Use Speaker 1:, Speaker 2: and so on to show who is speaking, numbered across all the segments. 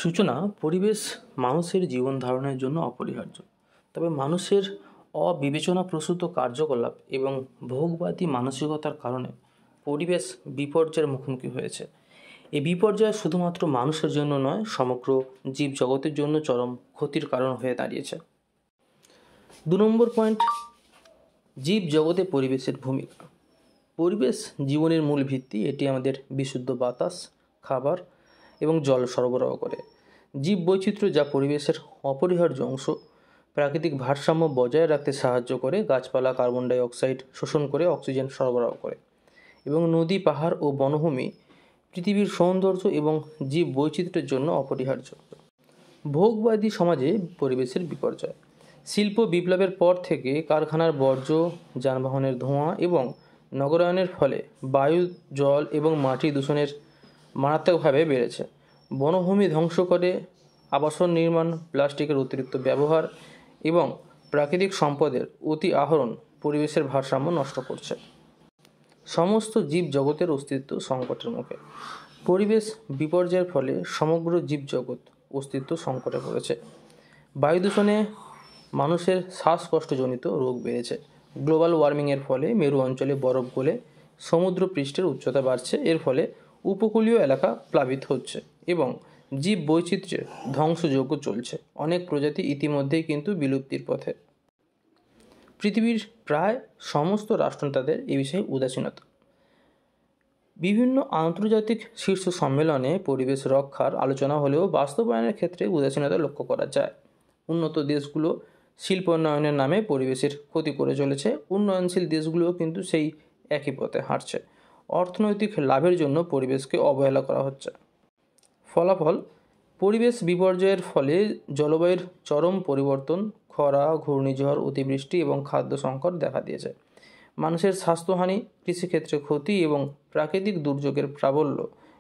Speaker 1: সূচনা পরিবেশ মানুষের জীবন ধারণের জন্য অপরিহার্য। তবে মানুষের অবিবেচনাপ্রসূত কার্যকলাপ এবং ভোগবাদী মানসিকতার কারণে পরিবেশ বিপর্যয়ের মুখোমুখি হয়েছে। এই বিপর্যয় শুধুমাত্র মানুষের জন্য নয়, সমগ্র জীবজগতের জন্য চরম ক্ষতির কারণ হয়ে দাঁড়িয়েছে। 2 নম্বর পয়েন্ট, জীবজগতে পরিবেশের ভূমিকা। পরিবেশ জীবনের মূল ভিত্তি। এটি আমাদের বিশুদ্ধ বাতাস, খাবার এবং জল সরবরাহ করে। জীব বৈচিত্র্য, যা পরিবেশের অপরিহার্য অংশ, প্রাকৃতিক ভারসাম্য বজায় রাখতে সাহায্য করে। গাছপালা কার্বন ডাই অক্সাইড শোষণ করে অক্সিজেন সরবরাহ করে, এবং নদী, পাহাড় ও বনভূমি পৃথিবীর সৌন্দর্য এবং জীব বৈচিত্র্যের জন্য অপরিহার্য। ভোগবাদী সমাজে পরিবেশের বিপর্যয়। শিল্প বিপ্লবের পর থেকে কারখানার বর্জ্য, যানবাহনের ধোঁয়া এবং নগরায়নের ফলে বায়ু, জল এবং মাটি দূষণের মারাত্মকভাবে বেড়েছে। বনভূমি ধ্বংস করে আবাসন নির্মাণ, প্লাস্টিকের অতিরিক্ত ব্যবহার এবং প্রাকৃতিক সম্পদের অতি আহরণ পরিবেশের ভারসাম্য নষ্ট করছে। সমস্ত জীবজগতের অস্তিত্ব সংকটের মুখে। পরিবেশ বিপর্যয়ের ফলে সমগ্র জীবজগৎ অস্তিত্ব সংকটে পড়েছে। বায়ু দূষণে মানুষের শ্বাসকষ্টজনিত রোগ বেড়েছে। গ্লোবাল ওয়ার্মিংয়ের ফলে মেরু অঞ্চলে বরফ গলে সমুদ্র পৃষ্ঠের উচ্চতা বাড়ছে। এর ফলে উপকূলীয় এলাকা প্লাবিত হচ্ছে এবং জীব বৈচিত্র্যের ধ্বংসযজ্ঞ চলছে। অনেক প্রজাতি ইতিমধ্যেই কিন্তু বিলুপ্তির পথে। পৃথিবীর প্রায় সমস্ত রাষ্ট্র তাদের এই বিষয়ে উদাসীনতা। বিভিন্ন আন্তর্জাতিক শীর্ষ সম্মেলনে পরিবেশ রক্ষার আলোচনা হলেও বাস্তবায়নের ক্ষেত্রে উদাসীনতা লক্ষ্য করা যায়। উন্নত দেশগুলো শিল্পোন্নয়নের নামে পরিবেশের ক্ষতি করে চলেছে। উন্নয়নশীল দেশগুলোও কিন্তু সেই একই পথে হাঁটছে। অর্থনৈতিক লাভের জন্য পরিবেশকে অবহেলা করা হচ্ছে। ফলাফল, পরিবেশ বিপর্যয়ের ফলে জলবায়ুর চরম পরিবর্তন, খরা, ঘূর্ণিঝড়, অতিবৃষ্টি এবং খাদ্য সংকট দেখা দিয়েছে। মানুষের স্বাস্থ্যহানি, কৃষিক্ষেত্রে ক্ষতি এবং প্রাকৃতিক দুর্যোগের প্রাবল্য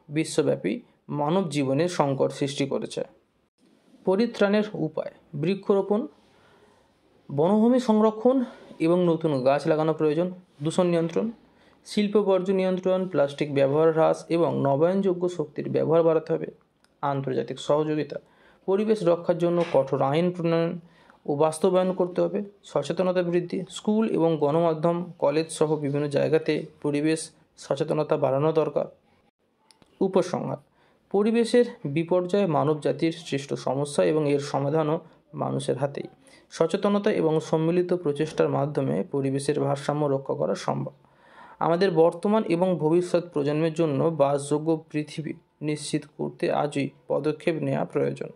Speaker 1: বিশ্বব্যাপী মানব জীবনে সংকট সৃষ্টি করেছে। পরিত্রাণের উপায়: বৃক্ষরোপণ, বনভূমি সংরক্ষণ এবং নতুন গাছ লাগানো প্রয়োজন। দূষণ নিয়ন্ত্রণ, শিল্প বর্জ্য নিয়ন্ত্রণ, প্লাস্টিক ব্যবহার হ্রাস এবং নবায়নযোগ্য শক্তির ব্যবহার বাড়াতে হবে। আন্তর্জাতিক সহযোগিতা, পরিবেশ রক্ষার জন্য কঠোর আইন প্রণয়ন ও বাস্তবায়ন করতে হবে। সচেতনতা বৃদ্ধি, স্কুল এবং গণমাধ্যম, কলেজ সহ বিভিন্ন জায়গাতে পরিবেশ সচেতনতা বাড়ানো দরকার। উপসংহার: পরিবেশের বিপর্যয় মানব জাতির সৃষ্ট সমস্যা এবং এর সমাধানও মানুষের হাতেই। সচেতনতা এবং সম্মিলিত প্রচেষ্টার মাধ্যমে পরিবেশের ভারসাম্য রক্ষা করা সম্ভব। আমাদের বর্তমান এবং ভবিষ্যৎ প্রজন্মের জন্য বাসযোগ্য পৃথিবী নিশ্চিত করতে আজই পদক্ষেপ নেওয়া প্রয়োজন।